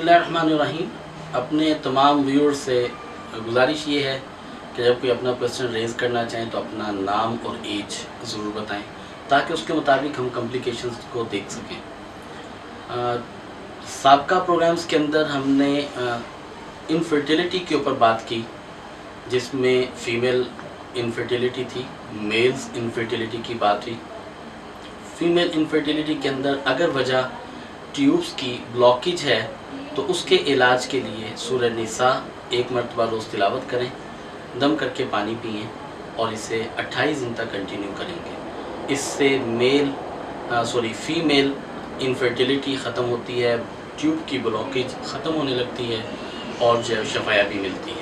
बिस्मिल्लाहिर्रहमानिर्रहीम। अपने तमाम व्यूअर्स से गुजारिश ये है कि जब कोई अपना क्वेश्चन रेज़ करना चाहें तो अपना नाम और एज ज़रूर बताएं ताकि उसके मुताबिक हम कॉम्प्लिकेशंस को देख सकें। साबका प्रोग्राम्स के अंदर हमने इनफर्टिलिटी के ऊपर बात की, जिसमें फ़ीमेल इनफर्टिलिटी थी, मेल्स इनफर्टिलिटी की बात हुई। फ़ीमेल इनफर्टिलिटी के अंदर अगर वजह ट्यूब्स की ब्लॉकेज है तो उसके इलाज के लिए सूरह निसा 1 मरतबा रोज़ तिलावत करें, दम करके पानी पिएं और इसे 28 दिन तक कंटिन्यू करेंगे। इससे फ़ीमेल इनफर्टिलिटी ख़त्म होती है, ट्यूब की ब्लॉकेज ख़त्म होने लगती है और जो शफ़ाया भी मिलती है।